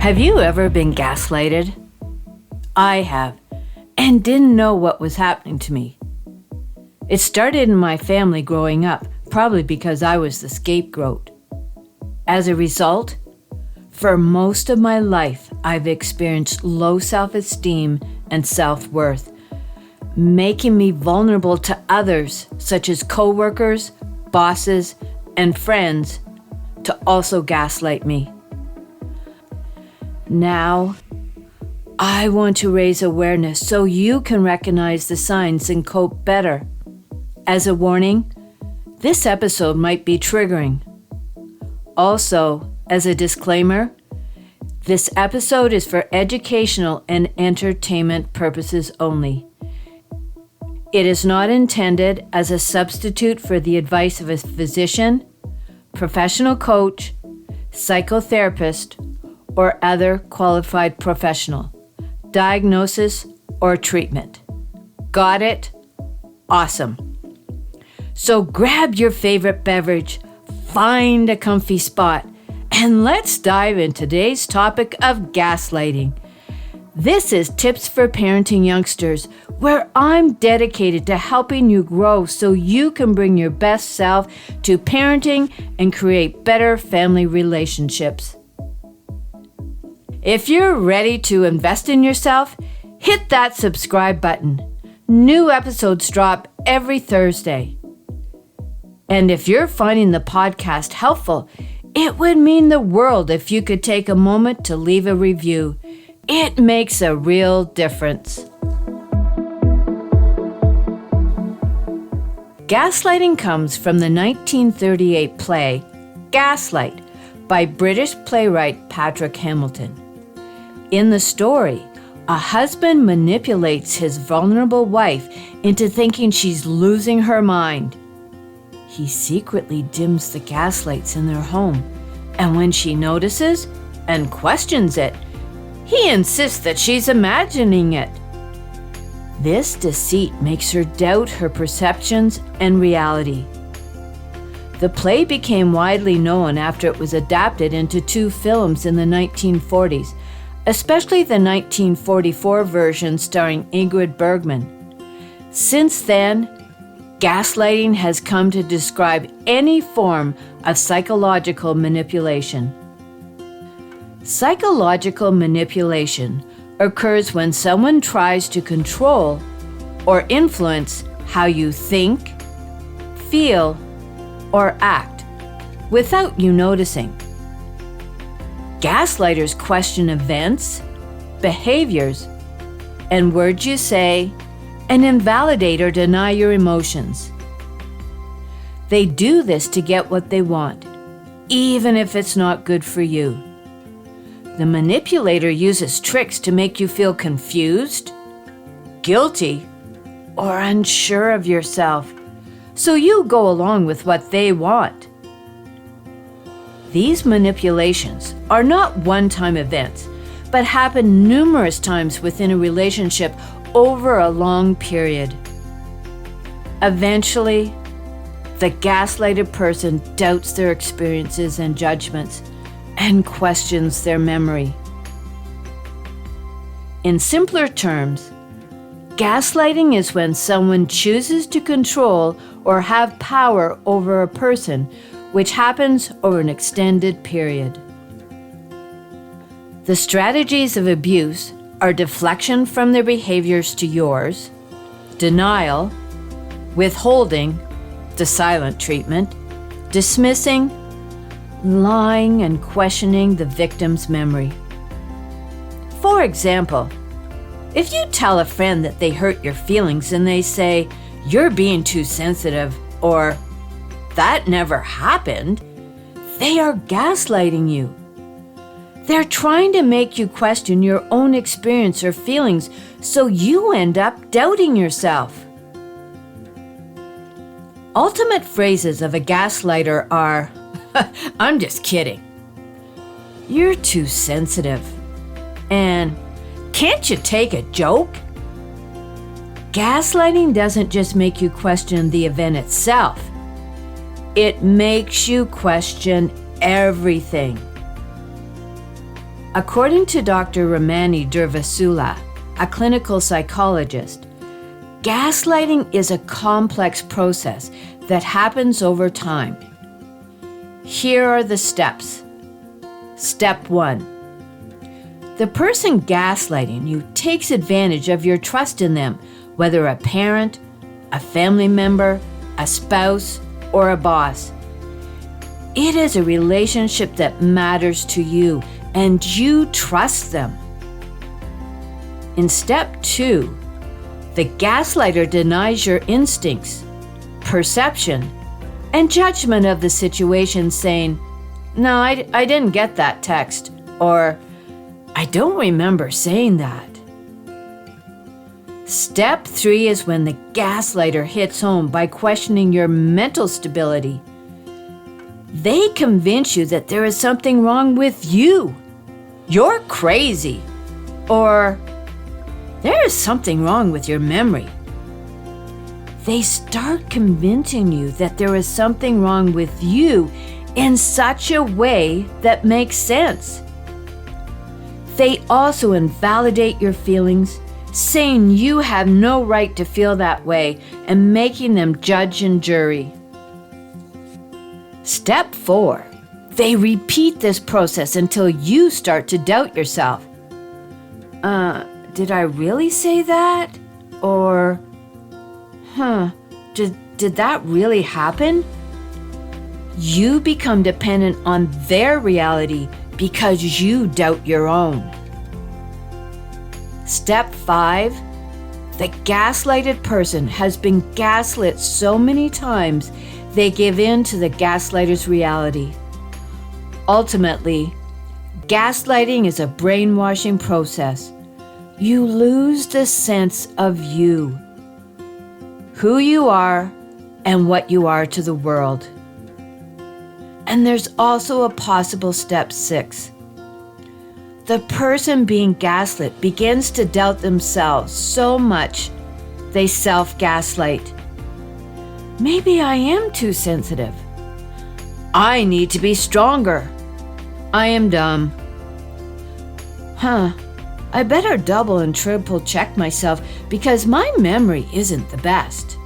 Have you ever been gaslighted? I have, and didn't know what was happening to me. It started in my family growing up, probably because I was the scapegoat. As a result, for most of my life, I've experienced low self-esteem and self-worth, making me vulnerable to others, such as coworkers, bosses, and friends, to also gaslight me. Now, I want to raise awareness so you can recognize the signs and cope better. As a warning, this episode might be triggering. Also, as a disclaimer, this episode is for educational and entertainment purposes only. It is not intended as a substitute for the advice of a physician, professional coach, psychotherapist, or other qualified professional, diagnosis, or treatment. Got it? Awesome. So grab your favorite beverage, find a comfy spot, and let's dive into today's topic of gaslighting. This is Tips for Parenting Youngsters, where I'm dedicated to helping you grow so you can bring your best self to parenting and create better family relationships. If you're ready to invest in yourself, hit that subscribe button. New episodes drop every Thursday. And if you're finding the podcast helpful, it would mean the world if you could take a moment to leave a review. It makes a real difference. Gaslighting comes from the 1938 play Gaslight by British playwright Patrick Hamilton. In the story, a husband manipulates his vulnerable wife into thinking she's losing her mind. He secretly dims the gaslights in their home, and when she notices and questions it, he insists that she's imagining it. This deceit makes her doubt her perceptions and reality. The play became widely known after it was adapted into 2 films in the 1940s, especially the 1944 version starring Ingrid Bergman. Since then, gaslighting has come to describe any form of psychological manipulation. Psychological manipulation occurs when someone tries to control or influence how you think, feel, or act without you noticing. Gaslighters question events, behaviors, and words you say, and invalidate or deny your emotions. They do this to get what they want, even if it's not good for you. The manipulator uses tricks to make you feel confused, guilty, or unsure of yourself, so you go along with what they want. These manipulations are not one-time events, but happen numerous times within a relationship over a long period. Eventually, the gaslighted person doubts their experiences and judgments and questions their memory. In simpler terms, gaslighting is when someone chooses to control or have power over a person, which happens over an extended period. The strategies of abuse are deflection from their behaviors to yours, denial, withholding, the silent treatment, dismissing, lying, and questioning the victim's memory. For example, if you tell a friend that they hurt your feelings and they say, "You're being too sensitive," or "That never happened," they are gaslighting you. They're trying to make you question your own experience or feelings, so you end up doubting yourself. Ultimate phrases of a gaslighter are, "I'm just kidding," "You're too sensitive," and "Can't you take a joke?" Gaslighting doesn't just make you question the event itself. It makes you question everything. According to Dr. Ramani Durvasula, a clinical psychologist, gaslighting is a complex process that happens over time. Here are the steps. Step 1. The person gaslighting you takes advantage of your trust in them, whether a parent, a family member, a spouse, or a boss. It is a relationship that matters to you, and you trust them. In step 2, the gaslighter denies your instincts, perception, and judgment of the situation, saying, "No, I didn't get that text," or "I don't remember saying that." Step 3 is when the gaslighter hits home by questioning your mental stability. They convince you that there is something wrong with you. You're crazy. Or there is something wrong with your memory. They start convincing you that there is something wrong with you in such a way that makes sense. They also invalidate your feelings, saying you have no right to feel that way and making them judge and jury. Step 4. They repeat this process until you start to doubt yourself. Did I really say that? Or, did that really happen? You become dependent on their reality because you doubt your own. Step 5. The gaslighted person has been gaslit so many times they give in to the gaslighter's reality. Ultimately, gaslighting is a brainwashing process. You lose the sense of you, who you are, and what you are to the world. And there's also a possible step 6. The person being gaslit begins to doubt themselves so much they self-gaslight. Maybe I am too sensitive. I need to be stronger. I am dumb. I better double and triple check myself because my memory isn't the best.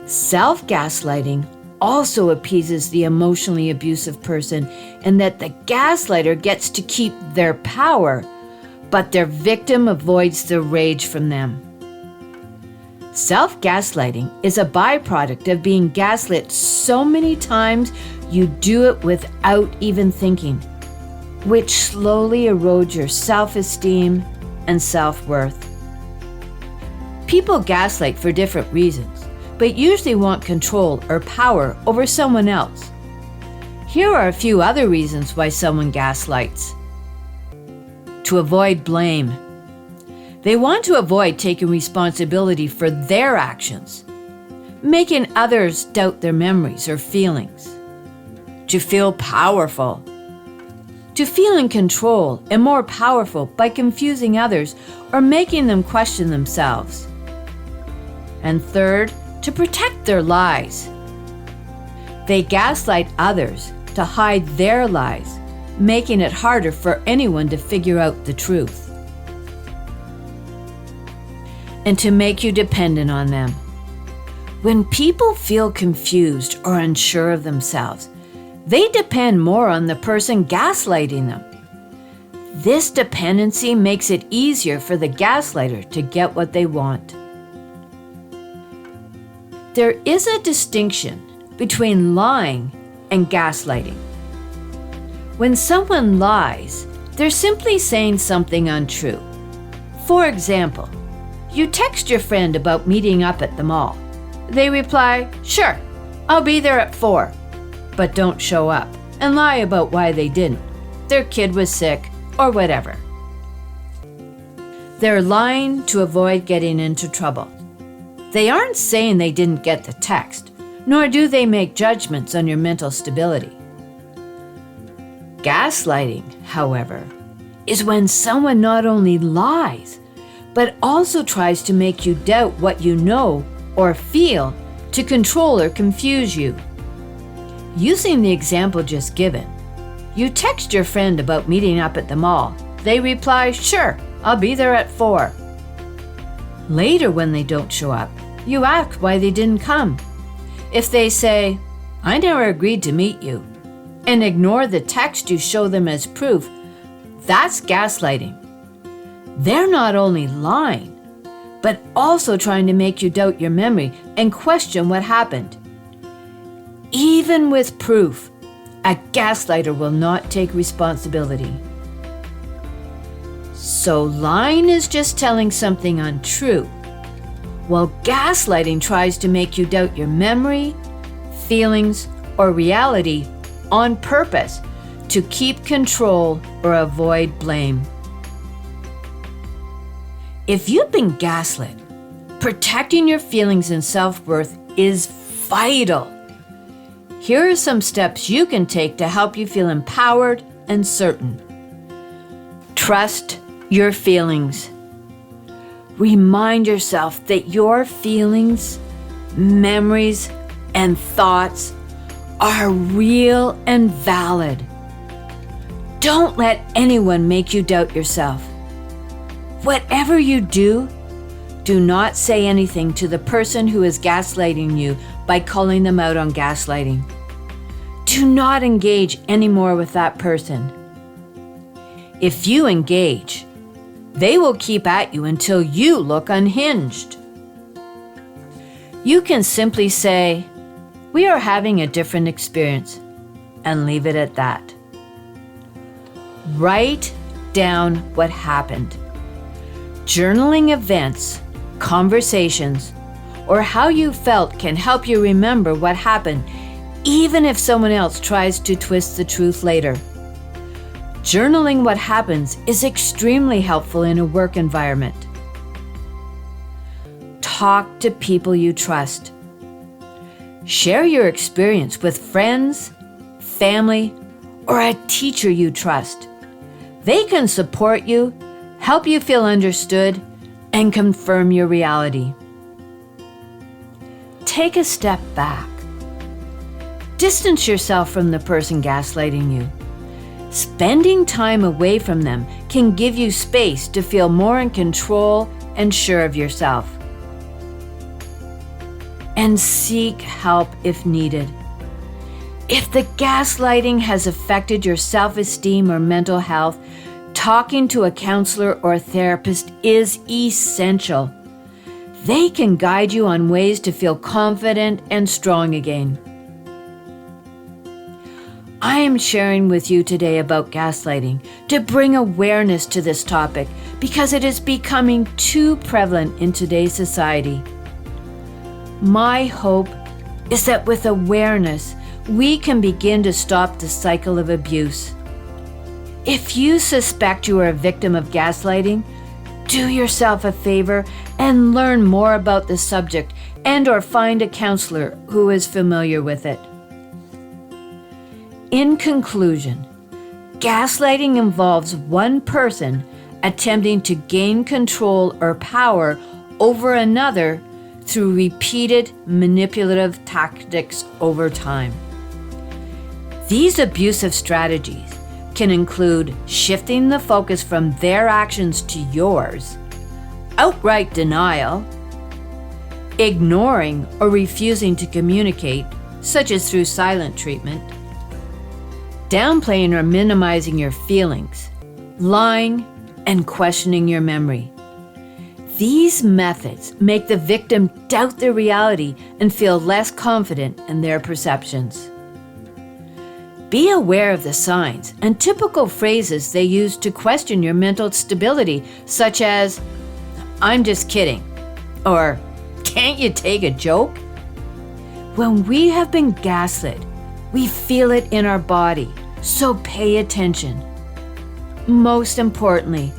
Self-gaslighting also appeases the emotionally abusive person in that the gaslighter gets to keep their power, but their victim avoids the rage from them. Self-gaslighting is a byproduct of being gaslit so many times you do it without even thinking, which slowly erodes your self-esteem and self-worth. People gaslight for different reasons, but usually want control or power over someone else. Here are a few other reasons why someone gaslights. To avoid blame. They want to avoid taking responsibility for their actions, making others doubt their memories or feelings. To feel powerful. To feel in control and more powerful by confusing others or making them question themselves. And third, to protect their lies. They gaslight others to hide their lies, making it harder for anyone to figure out the truth. And to make you dependent on them. When people feel confused or unsure of themselves, they depend more on the person gaslighting them. This dependency makes it easier for the gaslighter to get what they want. There is a distinction between lying and gaslighting. When someone lies, they're simply saying something untrue. For example, you text your friend about meeting up at the mall. They reply, "Sure, I'll be there at 4, but don't show up, and lie about why they didn't. Their kid was sick, or whatever. They're lying to avoid getting into trouble. They aren't saying they didn't get the text, nor do they make judgments on your mental stability. Gaslighting, however, is when someone not only lies, but also tries to make you doubt what you know or feel to control or confuse you. Using the example just given, You text your friend about meeting up at the mall. They reply, "Sure, I'll be there at 4. Later, when they don't show up, you ask why they didn't come. If they say, "I never agreed to meet you," and ignore the text you show them as proof, that's gaslighting. They're not only lying, but also trying to make you doubt your memory and question what happened. Even with proof, a gaslighter will not take responsibility. So lying is just telling something untrue, while gaslighting tries to make you doubt your memory, feelings, or reality on purpose to keep control or avoid blame. If you've been gaslit, protecting your feelings and self-worth is vital. Here are some steps you can take to help you feel empowered and certain. Trust your feelings. Remind yourself that your feelings, memories, and thoughts are real and valid. Don't let anyone make you doubt yourself. Whatever you do, do not say anything to the person who is gaslighting you by calling them out on gaslighting. Do not engage anymore with that person. If you engage, they will keep at you until you look unhinged. You can simply say, "We are having a different experience," and leave it at that. Write down what happened. Journaling events, conversations, or how you felt can help you remember what happened, even if someone else tries to twist the truth later. Journaling what happens is extremely helpful in a work environment. Talk to people you trust. Share your experience with friends, family, or a teacher you trust. They can support you, help you feel understood, and confirm your reality. Take a step back. Distance yourself from the person gaslighting you. Spending time away from them can give you space to feel more in control and sure of yourself. And seek help if needed. If the gaslighting has affected your self-esteem or mental health, talking to a counselor or a therapist is essential. They can guide you on ways to feel confident and strong again. I am sharing with you today about gaslighting to bring awareness to this topic because it is becoming too prevalent in today's society. My hope is that with awareness, we can begin to stop the cycle of abuse. If you suspect you are a victim of gaslighting, do yourself a favor and learn more about the subject and/or find a counselor who is familiar with it. In conclusion, gaslighting involves one person attempting to gain control or power over another through repeated manipulative tactics over time. These abusive strategies can include shifting the focus from their actions to yours, outright denial, ignoring or refusing to communicate, such as through silent treatment, downplaying or minimizing your feelings, lying, and questioning your memory. These methods make the victim doubt their reality and feel less confident in their perceptions. Be aware of the signs and typical phrases they use to question your mental stability, such as, "I'm just kidding," or "Can't you take a joke?" When we have been gaslit, we feel it in our body, so pay attention. Most importantly,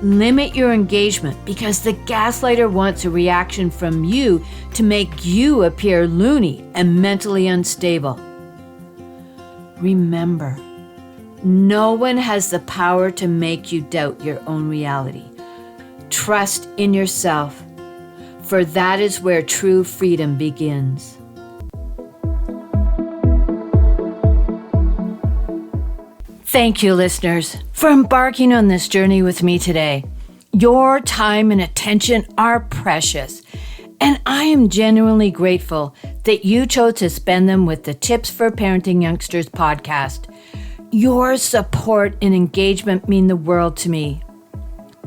limit your engagement because the gaslighter wants a reaction from you to make you appear loony and mentally unstable. Remember, no one has the power to make you doubt your own reality. Trust in yourself, for that is where true freedom begins. Thank you, listeners, for embarking on this journey with me today. Your time and attention are precious, and I am genuinely grateful that you chose to spend them with the Tips for Parenting Youngsters podcast. Your support and engagement mean the world to me.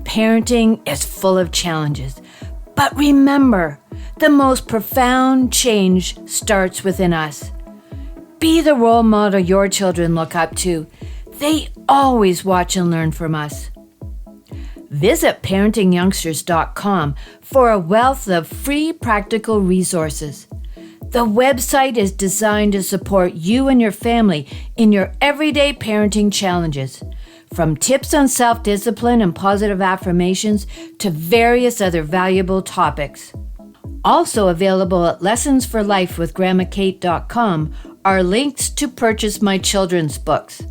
Parenting is full of challenges, but remember, the most profound change starts within us. Be the role model your children look up to. They always watch and learn from us. Visit parentingyoungsters.com for a wealth of free practical resources. The website is designed to support you and your family in your everyday parenting challenges, from tips on self-discipline and positive affirmations to various other valuable topics. Also available at lessonsforlifewithgrandmakate.com are links to purchase my children's books.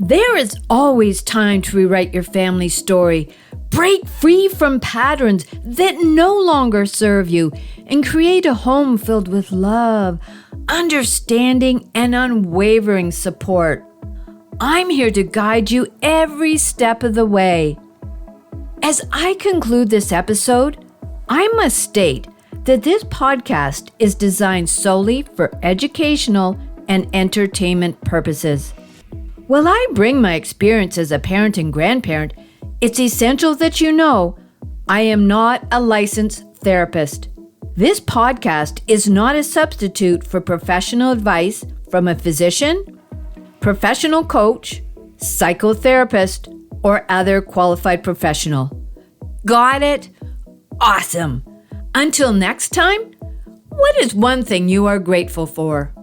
There is always time to rewrite your family story, break free from patterns that no longer serve you, and create a home filled with love, understanding, and unwavering support. I'm here to guide you every step of the way. As I conclude this episode, I must state that this podcast is designed solely for educational and entertainment purposes. While I bring my experience as a parent and grandparent, it's essential that you know I am not a licensed therapist. This podcast is not a substitute for professional advice from a physician, professional coach, psychotherapist, or other qualified professional. Got it? Awesome. Until next time, what is one thing you are grateful for?